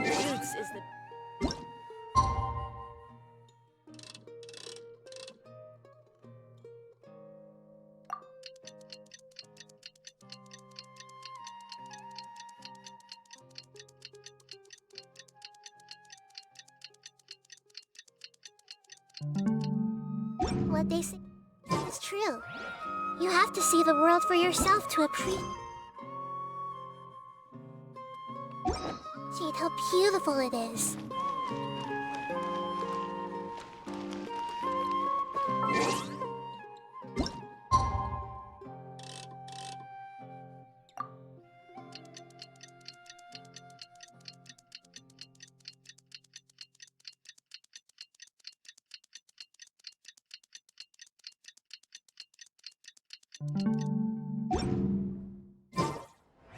Roots is the... What they say is true. You have to see the world for yourself to appreciate. How beautiful it is.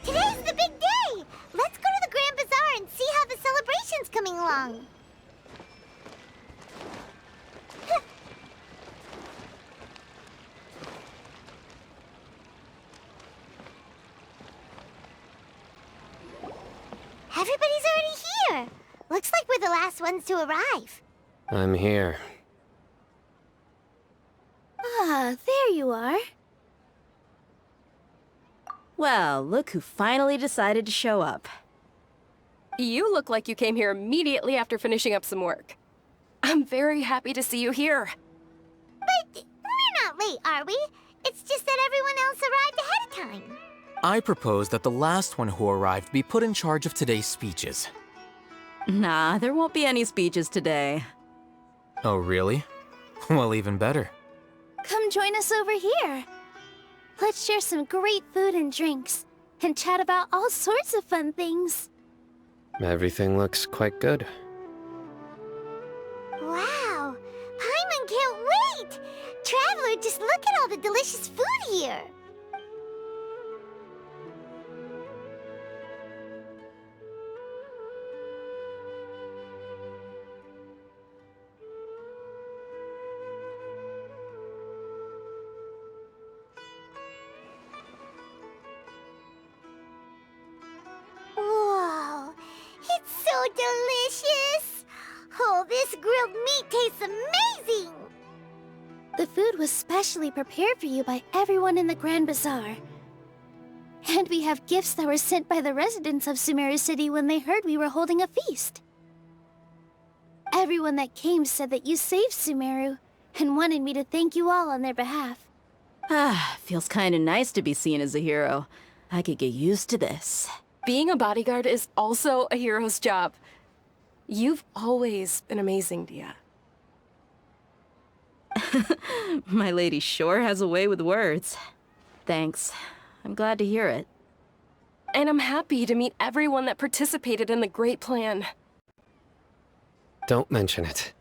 Today's the big day! Let's go to the Grand Bazaar and see how the celebration's coming along. Everybody's already here. Looks like we're the last ones to arrive. I'm here. Ah, there you are. Well, look who finally decided to show up. You look like you came here immediately after finishing up some work. I'm very happy to see you here. But we're not late, are we? It's just that everyone else arrived ahead of time. I propose that the last one who arrived be put in charge of today's speeches. Nah, there won't be any speeches today. Oh, really? Well, even better. Come join us over here. Let's share some great food and drinks, and chat about all sorts of fun things. Everything looks quite good. Wow! Paimon can't wait! Traveler, just look at all the delicious food here! Whoa! It's so delicious! Oh, this grilled meat tastes amazing! The food was specially prepared for you by everyone in the Grand Bazaar. And we have gifts that were sent by the residents of Sumeru City when they heard we were holding a feast. Everyone that came said that you saved Sumeru and wanted me to thank you all on their behalf. Ah, feels kinda nice to be seen as a hero. I could get used to this. Being a bodyguard is also a hero's job. You've always been amazing, Dia. My lady sure has a way with words. Thanks. I'm glad to hear it. And I'm happy to meet everyone that participated in the great plan. Don't mention it.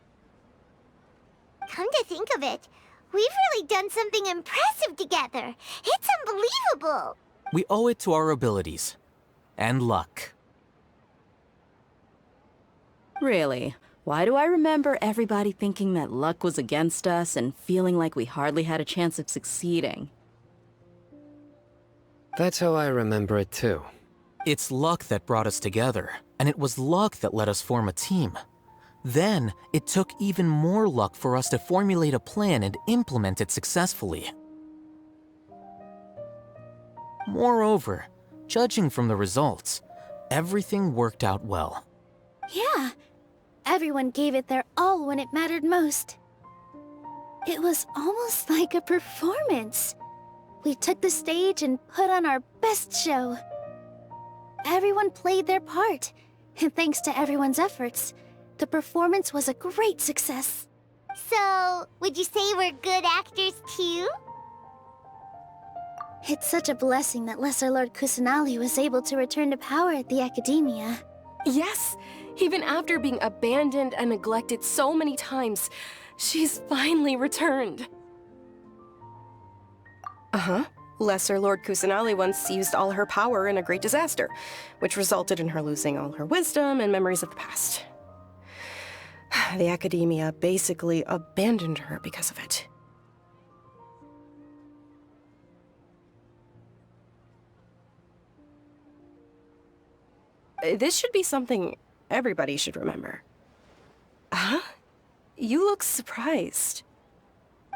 Come to think of it, we've really done something impressive together. It's unbelievable. We owe it to our abilities. And luck. Really? Why do I remember everybody thinking that luck was against us and feeling like we hardly had a chance of succeeding? That's how I remember it too. It's luck that brought us together, and it was luck that let us form a team. Then, it took even more luck for us to formulate a plan and implement it successfully. Moreover, judging from the results, everything worked out well. Yeah, everyone gave it their all when it mattered most. It was almost like a performance. We took the stage and put on our best show. Everyone played their part, and thanks to everyone's efforts, the performance was a great success. So, would you say we're good actors too? It's such a blessing that Lesser Lord Kusanali was able to return to power at the Academia. Yes! Even after being abandoned and neglected so many times, she's finally returned. Uh-huh. Lesser Lord Kusanali once used all her power in a great disaster, which resulted in her losing all her wisdom and memories of the past. The Academia basically abandoned her because of it. This should be something everybody should remember. Huh? You look surprised.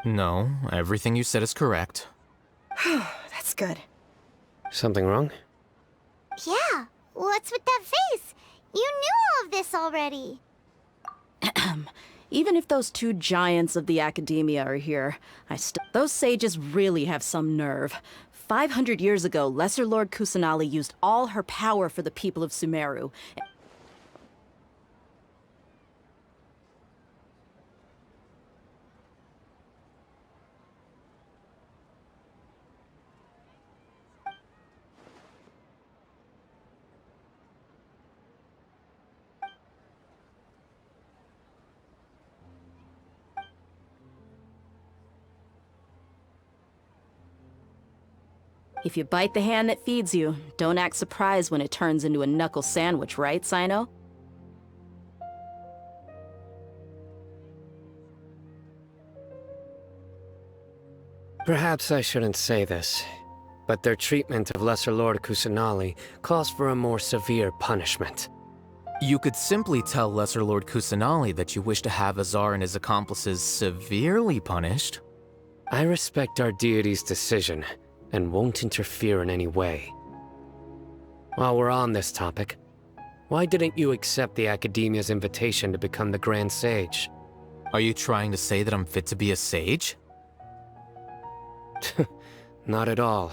No, everything you said is correct. That's good. Something wrong? Yeah, what's with that face? You knew all of this already. Even if those two giants of the academia are here, those sages really have some nerve. 500 years ago, Lesser Lord Kusanali used all her power for the people of Sumeru. If you bite the hand that feeds you, don't act surprised when it turns into a knuckle sandwich, right, Sino? Perhaps I shouldn't say this, but their treatment of Lesser Lord Kusanali calls for a more severe punishment. You could simply tell Lesser Lord Kusanali that you wish to have Azar and his accomplices severely punished. I respect our deity's decision, and won't interfere in any way. While we're on this topic, why didn't you accept the Academia's invitation to become the Grand Sage? Are you trying to say that I'm fit to be a sage? Not at all.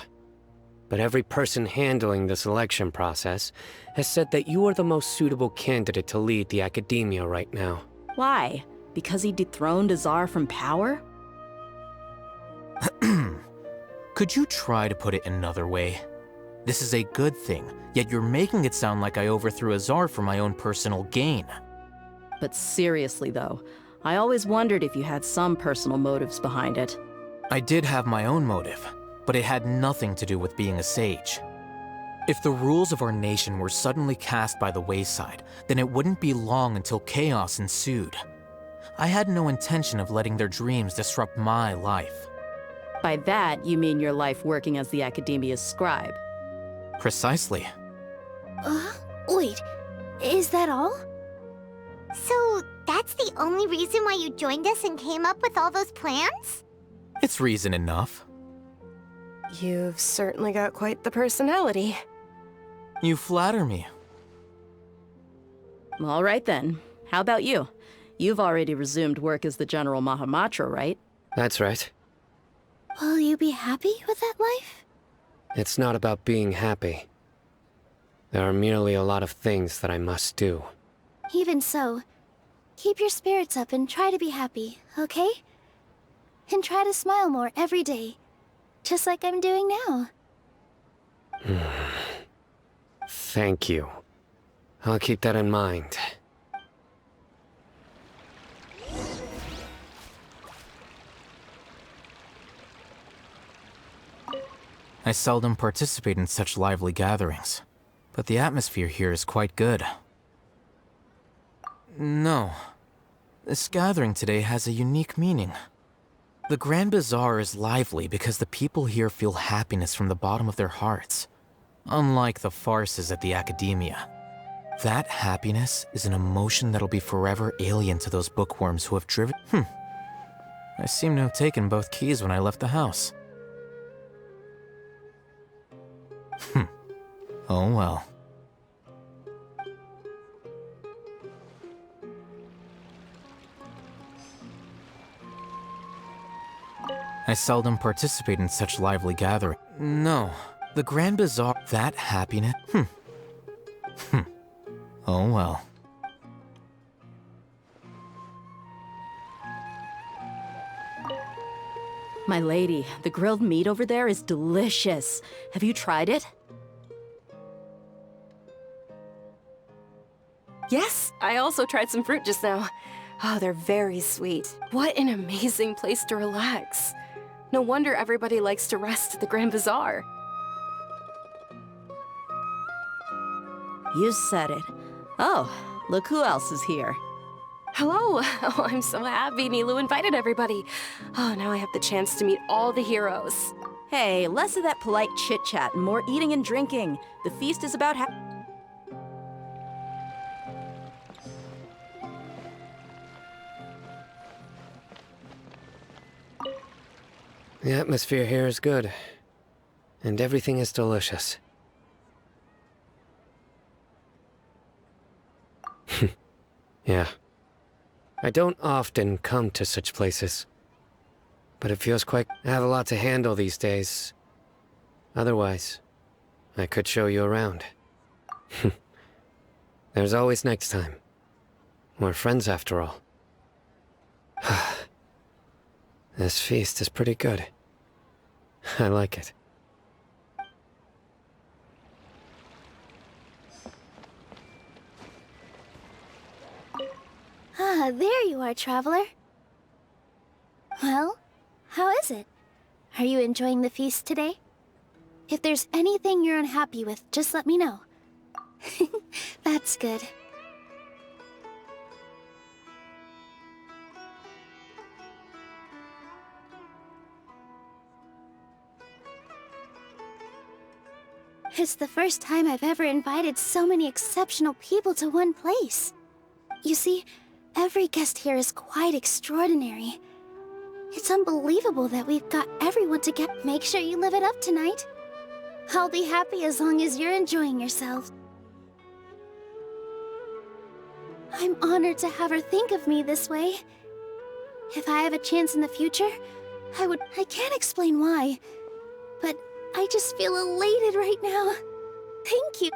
But every person handling the selection process has said that you are the most suitable candidate to lead the Academia right now. Why? Because he dethroned Azar from power? Could you try to put it another way? This is a good thing, yet you're making it sound like I overthrew Azar for my own personal gain. But seriously though, I always wondered if you had some personal motives behind it. I did have my own motive, but it had nothing to do with being a sage. If the rules of our nation were suddenly cast by the wayside, then it wouldn't be long until chaos ensued. I had no intention of letting their dreams disrupt my life. By that, you mean your life working as the Academia's scribe. Precisely. Wait, is that all? So, that's the only reason why you joined us and came up with all those plans? It's reason enough. You've certainly got quite the personality. You flatter me. All right then. How about you? You've already resumed work as the General Mahamatra, right? That's right. Will you be happy with that life? It's not about being happy. There are merely a lot of things that I must do. Even so, keep your spirits up and try to be happy, okay? And try to smile more every day, just like I'm doing now. Thank you. I'll keep that in mind. I seldom participate in such lively gatherings, but the atmosphere here is quite good. No, this gathering today has a unique meaning. The Grand Bazaar is lively because the people here feel happiness from the bottom of their hearts, unlike the farces at the Academia. That happiness is an emotion that'll be forever alien to those bookworms who have driven... I seem to have taken both keys when I left the house. Oh well. I seldom participate in such lively gatherings. No, the Grand Bazaar... That happiness... Oh well. My lady, the grilled meat over there is delicious. Have you tried it? Yes, I also tried some fruit just now. Oh, they're very sweet. What an amazing place to relax. No wonder everybody likes to rest at the Grand Bazaar. You said it. Oh, look who else is here. Hello! Oh, I'm so happy Nilu invited everybody. Oh, now I have the chance to meet all the heroes. Hey, less of that polite chit-chat and more eating and drinking. The feast is about The atmosphere here is good, and everything is delicious. Yeah. I don't often come to such places, but it feels quite... I have a lot to handle these days. Otherwise, I could show you around. There's always next time. We're friends after all. This feast is pretty good. I like it. Ah, there you are, traveler. Well, how is it? Are you enjoying the feast today? If there's anything you're unhappy with, just let me know. That's good. It's the first time I've ever invited so many exceptional people to one place. You see, every guest here is quite extraordinary. It's unbelievable that we've got everyone together. Make sure you live it up tonight. I'll be happy as long as you're enjoying yourself. I'm honored to have her think of me this way. If I have a chance in the future, I can't explain why, but I just feel elated right now. Thank you.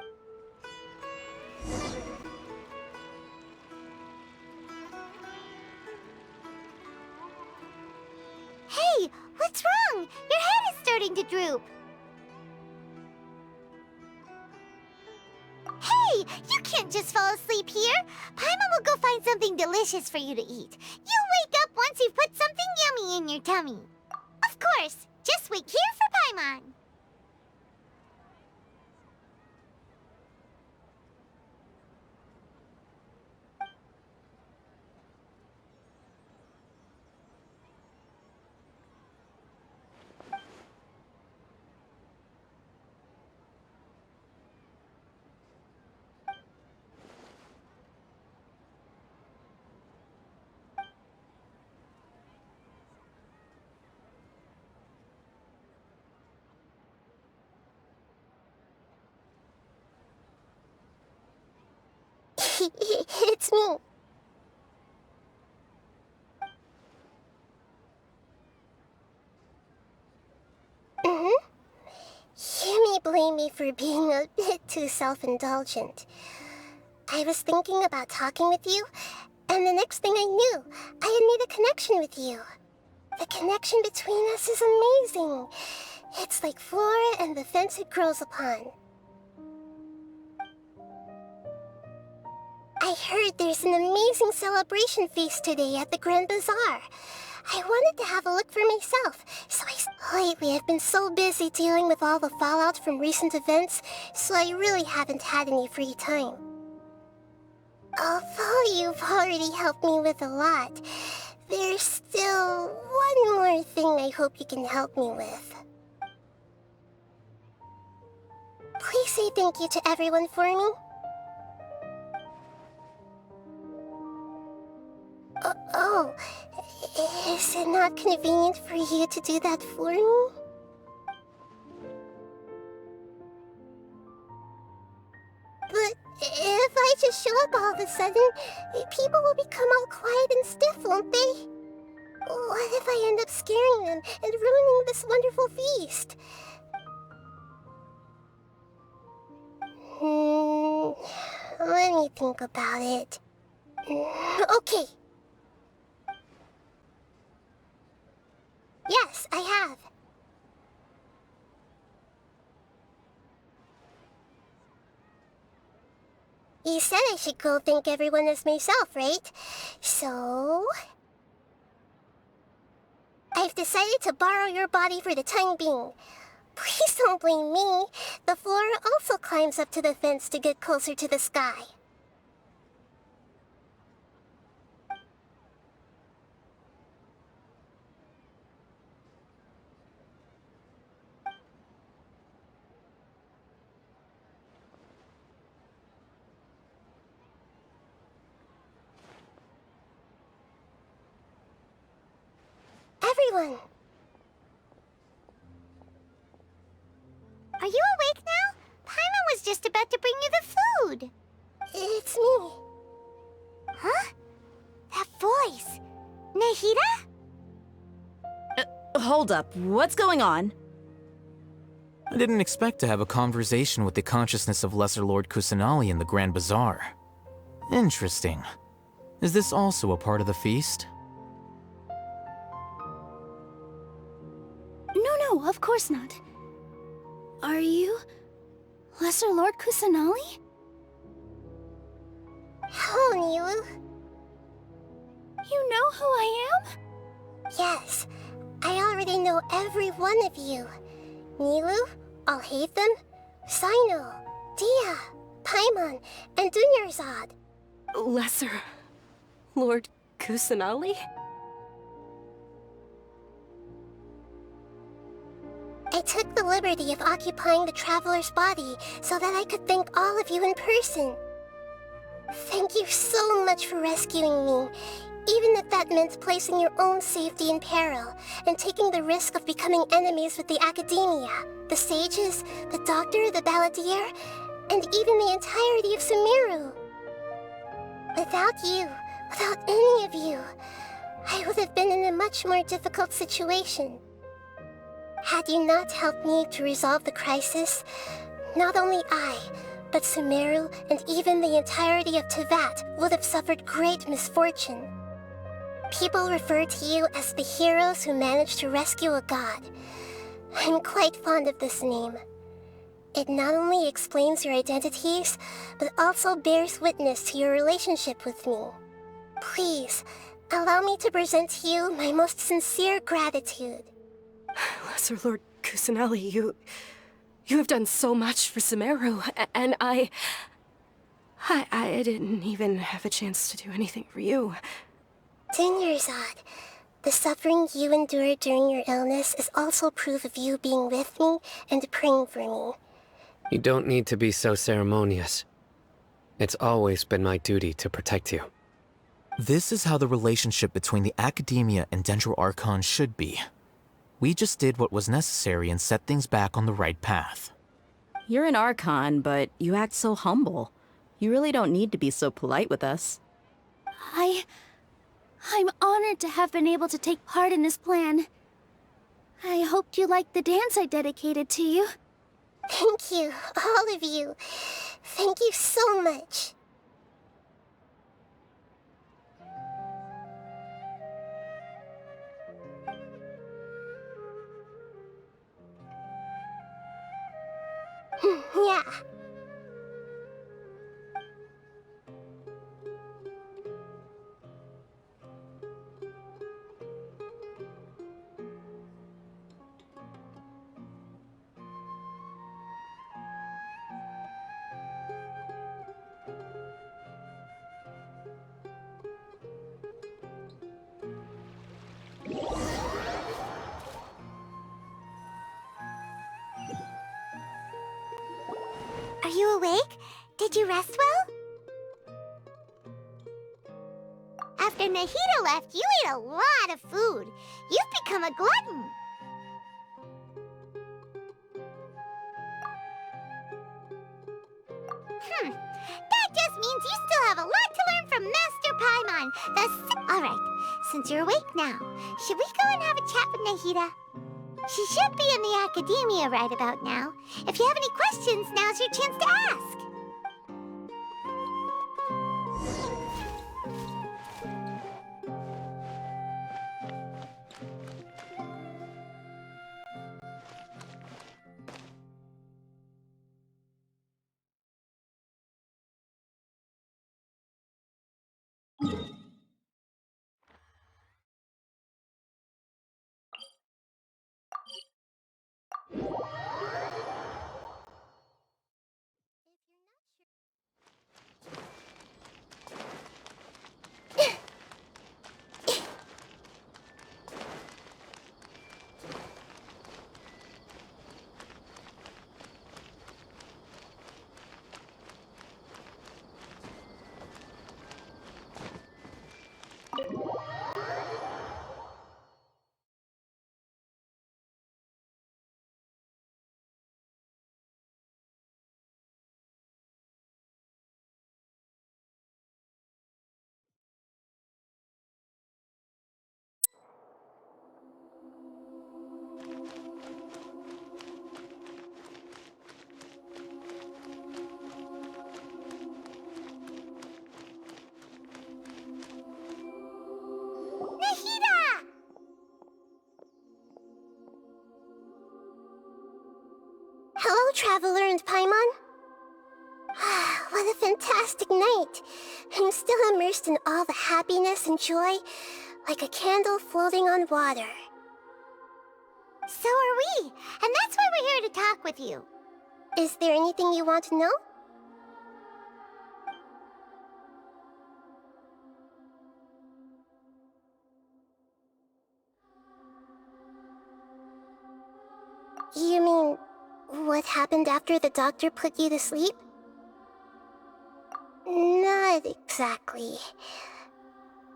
Hey, what's wrong? Your head is starting to droop. Hey, you can't just fall asleep here. Paimon will go find something delicious for you to eat. You'll wake up once you've put something yummy in your tummy. Of course, just wait here for Paimon. It's me. You may blame me for being a bit too self-indulgent. I was thinking about talking with you, and the next thing I knew, I had made a connection with you. The connection between us is amazing. It's like flora and the fence it grows upon. I heard there's an amazing celebration feast today at the Grand Bazaar. I wanted to have a look for myself, so lately I've been so busy dealing with all the fallout from recent events, so I really haven't had any free time. Although you've already helped me with a lot, there's still one more thing I hope you can help me with. Please say thank you to everyone for me. Oh, is it not convenient for you to do that for me? But if I just show up all of a sudden, people will become all quiet and stiff, won't they? What if I end up scaring them and ruining this wonderful feast? Let me think about it. Okay. Yes, I have. You said I should go thank everyone as myself, right? So... I've decided to borrow your body for the time being. Please don't blame me. The flora also climbs up to the fence to get closer to the sky. Everyone! forgot to bring you the food. It's me. Huh? That voice. Nahida? Hold up, what's going on? I didn't expect to have a conversation with the consciousness of Lesser Lord Kusanali in the Grand Bazaar. Interesting. Is this also a part of the feast? No, of course not. Are you Lesser Lord Kusanali? Hello, Nilu. You know who I am? Yes, I already know every one of you. Nilu, Alhaitham, Sino, Dia, Paimon, and Dunyarzad. Lesser Lord Kusanali? I took the liberty of occupying the traveler's body so that I could thank all of you in person. Thank you so much for rescuing me, even if that meant placing your own safety in peril and taking the risk of becoming enemies with the Academia, the sages, the doctor, the balladeer, and even the entirety of Sumeru. Without you, without any of you, I would have been in a much more difficult situation. Had you not helped me to resolve the crisis, not only I, but Sumeru and even the entirety of Tevat would have suffered great misfortune. People refer to you as the heroes who managed to rescue a god. I'm quite fond of this name. It not only explains your identities, but also bears witness to your relationship with me. Please, allow me to present to you my most sincere gratitude. Lesser Lord Kusanali, you have done so much for Sumeru, and I didn't even have a chance to do anything for you. Dunyarzad, the suffering you endured during your illness is also proof of you being with me and praying for me. You don't need to be so ceremonious. It's always been my duty to protect you. This is how the relationship between the Academia and Dendro Archon should be. We just did what was necessary and set things back on the right path. You're an Archon, but you act so humble. You really don't need to be so polite with us. I'm honored to have been able to take part in this plan. I hoped you liked the dance I dedicated to you. Thank you, all of you. Thank you so much. Yeah. Are you awake? Did you rest well? After Nahida left, you ate a lot of food. You've become a glutton. That just means you still have a lot to learn from Master Paimon. Alright, since you're awake now, should we go and have a chat with Nahida? She should be in the Academia right about now. If you have any questions, now's your chance to ask. Traveler and Paimon? What a fantastic night! I'm still immersed in all the happiness and joy, like a candle floating on water. So are we, and that's why we're here to talk with you. Is there anything you want to know? You mean, what happened after the doctor put you to sleep? Not exactly.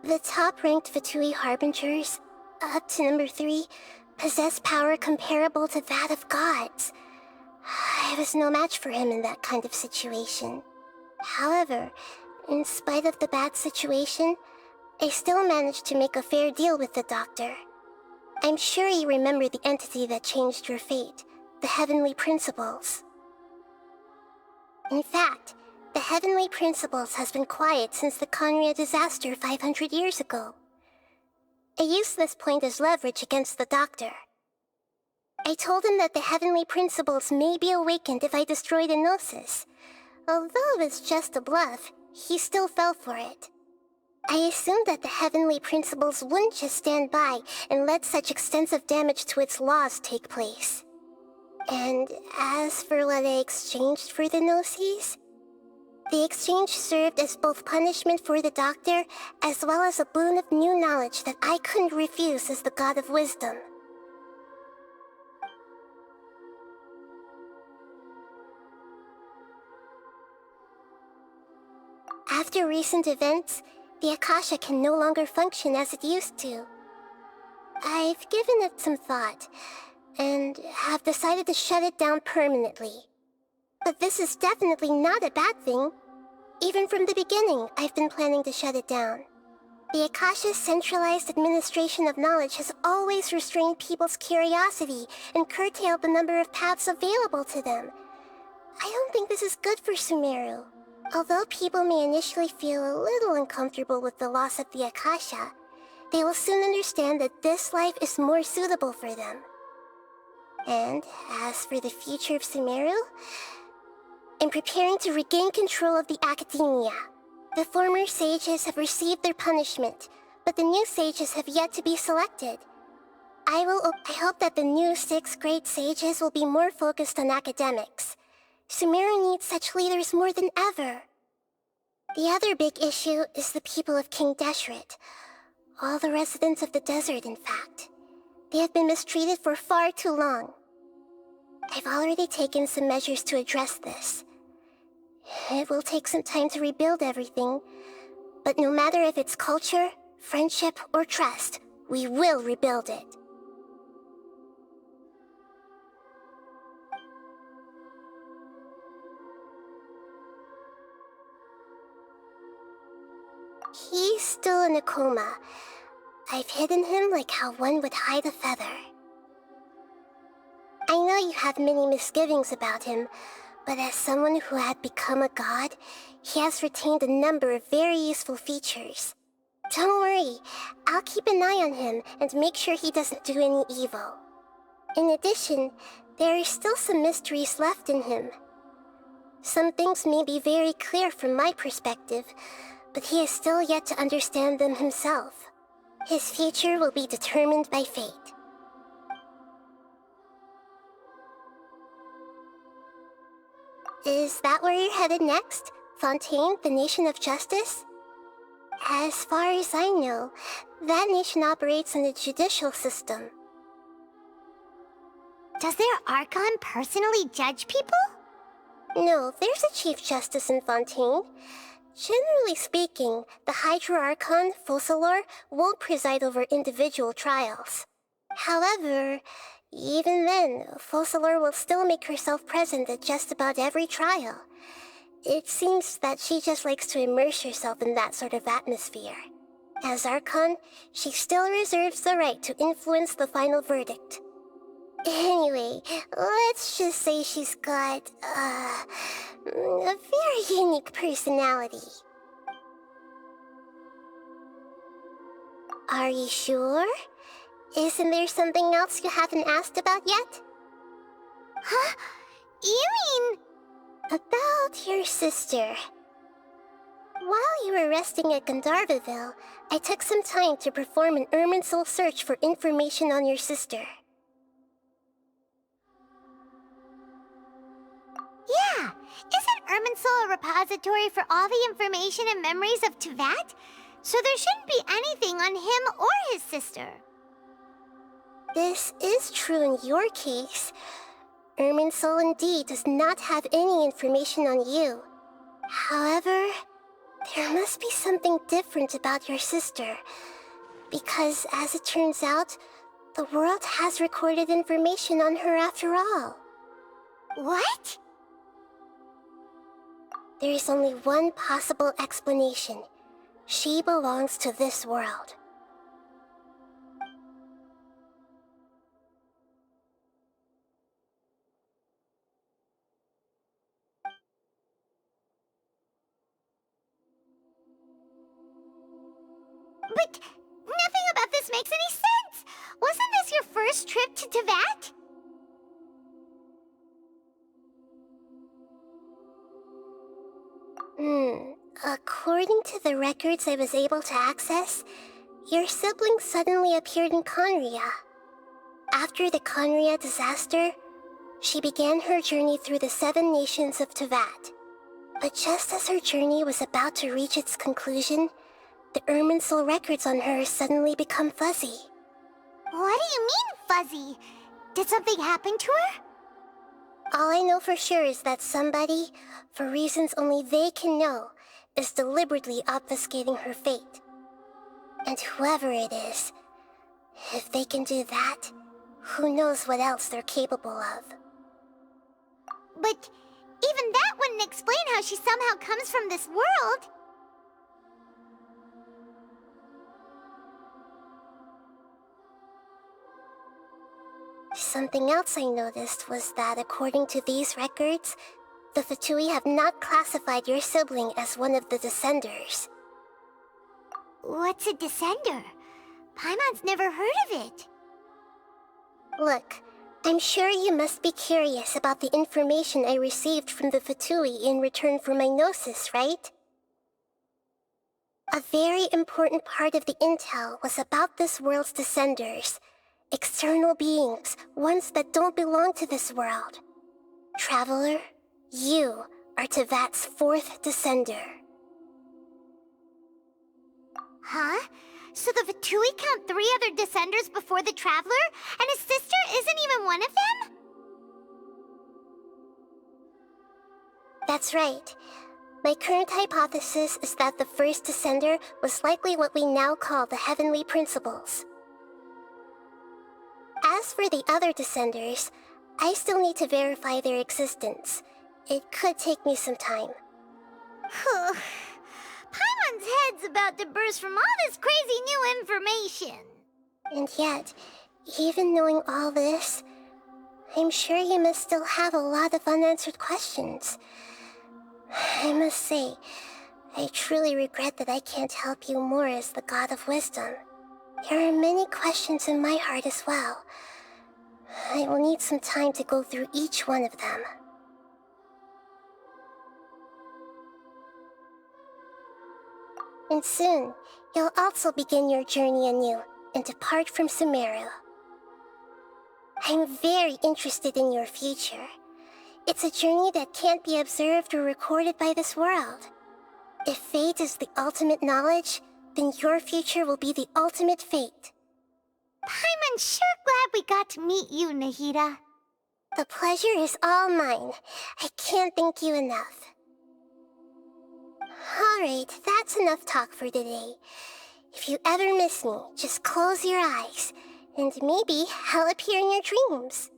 The top-ranked Fatui Harbingers, up to number 3, possess power comparable to that of gods. I was no match for him in that kind of situation. However, in spite of the bad situation, I still managed to make a fair deal with the doctor. I'm sure you remember the entity that changed your fate, the Heavenly Principles. In fact, the Heavenly Principles has been quiet since the Conria disaster 500 years ago. I used this point as leverage against the doctor. I told him that the Heavenly Principles may be awakened if I destroy the Gnosis. Although it's just a bluff, he still fell for it. I assumed that the Heavenly Principles wouldn't just stand by and let such extensive damage to its laws take place. And as for what I exchanged for the Gnosis, the exchange served as both punishment for the doctor, as well as a boon of new knowledge that I couldn't refuse as the God of Wisdom. After recent events, the Akasha can no longer function as it used to. I've given it some thought, and have decided to shut it down permanently. But this is definitely not a bad thing. Even from the beginning, I've been planning to shut it down. The Akasha's centralized administration of knowledge has always restrained people's curiosity and curtailed the number of paths available to them. I don't think this is good for Sumeru. Although people may initially feel a little uncomfortable with the loss of the Akasha, they will soon understand that this life is more suitable for them. And as for the future of Sumeru, I'm preparing to regain control of the Academia. The former sages have received their punishment, but the new sages have yet to be selected. I hope that the new 6 great sages will be more focused on academics. Sumeru needs such leaders more than ever. The other big issue is the people of King Deshret. All the residents of the desert, in fact. They have been mistreated for far too long. I've already taken some measures to address this. It will take some time to rebuild everything, but no matter if it's culture, friendship, or trust, we will rebuild it. He's still in a coma. I've hidden him like how one would hide a feather. I know you have many misgivings about him, but as someone who had become a god, he has retained a number of very useful features. Don't worry, I'll keep an eye on him and make sure he doesn't do any evil. In addition, there are still some mysteries left in him. Some things may be very clear from my perspective, but he is still yet to understand them himself. His future will be determined by fate. Is that where you're headed next? Fontaine, the Nation of Justice? As far as I know, that nation operates in the judicial system. Does their Archon personally judge people? No, there's a Chief Justice in Fontaine. Generally speaking, the Hydra Archon, Focalor, won't preside over individual trials. However, even then, Focalor will still make herself present at just about every trial. It seems that she just likes to immerse herself in that sort of atmosphere. As Archon, she still reserves the right to influence the final verdict. Anyway, let's just say she's got, a very unique personality. Are you sure? Isn't there something else you haven't asked about yet? Huh? You mean... About your sister. While you were resting at Gandharvaville, I took some time to perform an Irminsul search for information on your sister. Yeah, isn't Irminsul a repository for all the information and memories of Teyvat? So there shouldn't be anything on him or his sister. This is true in your case. Irminsul indeed does not have any information on you. However, there must be something different about your sister. Because, as it turns out, the world has recorded information on her after all. What? There is only one possible explanation. She belongs to this world. But nothing about this makes any sense! Wasn't this your first trip to Teyvat? According to the records I was able to access, your sibling suddenly appeared in Conria. After the Conria disaster, she began her journey through the 7 nations of Teyvat. But just as her journey was about to reach its conclusion, the Irminsul records on her suddenly become fuzzy. What do you mean, fuzzy? Did something happen to her? All I know for sure is that somebody, for reasons only they can know, is deliberately obfuscating her fate. And whoever it is, if they can do that, who knows what else they're capable of. But even that wouldn't explain how she somehow comes from this world. Something else I noticed was that according to these records, the Fatui have not classified your sibling as one of the Descenders. What's a Descender? Paimon's never heard of it. Look, I'm sure you must be curious about the information I received from the Fatui in return for my gnosis, right? A very important part of the intel was about this world's Descenders. External beings, ones that don't belong to this world. Traveler, you are Teyvat's 4th Descender. Huh? So the Fatui count 3 other Descenders before the Traveler, and his sister isn't even one of them? That's right. My current hypothesis is that the first Descender was likely what we now call the Heavenly Principles. As for the other Descenders, I still need to verify their existence. It could take me some time. Paimon's head's about to burst from all this crazy new information. And yet, even knowing all this, I'm sure you must still have a lot of unanswered questions. I must say, I truly regret that I can't help you more as the God of Wisdom. There are many questions in my heart as well. I will need some time to go through each one of them. And soon, you'll also begin your journey anew and depart from Sumeru. I'm very interested in your future. It's a journey that can't be observed or recorded by this world. If fate is the ultimate knowledge, then your future will be the ultimate fate. Paimon's sure glad we got to meet you, Nahida. The pleasure is all mine. I can't thank you enough. Alright, that's enough talk for today. If you ever miss me, just close your eyes, and maybe I'll appear in your dreams.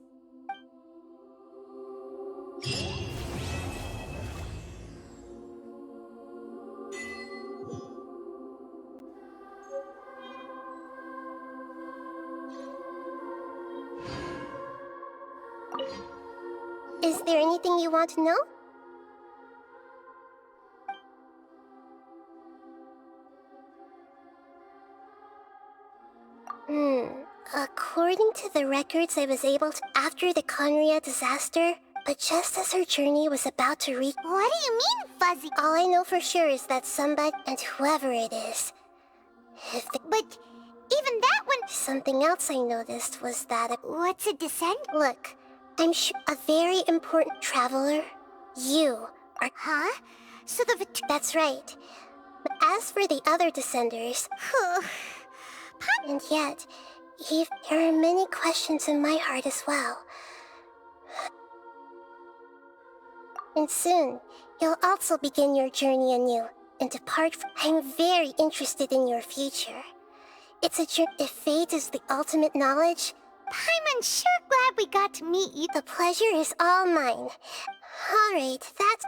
Is there anything you want to know? According to the records I was able to... After the Conria disaster, But just as her journey was about to reach... What do you mean, Fuzzy? All I know for sure is that somebody, and whoever it is... But even that one... Something else I noticed was that... What's a descent? Look, I'm sure a very important traveler, you, are... Huh? So the That's right. But as for the other descenders... And yet, there are many questions in my heart as well. And soon, you'll also begin your journey anew, and depart from... I'm very interested in your future. It's a journey... If fate is the ultimate knowledge... I'm sure glad we got to meet you. The pleasure is all mine. Alright, that's...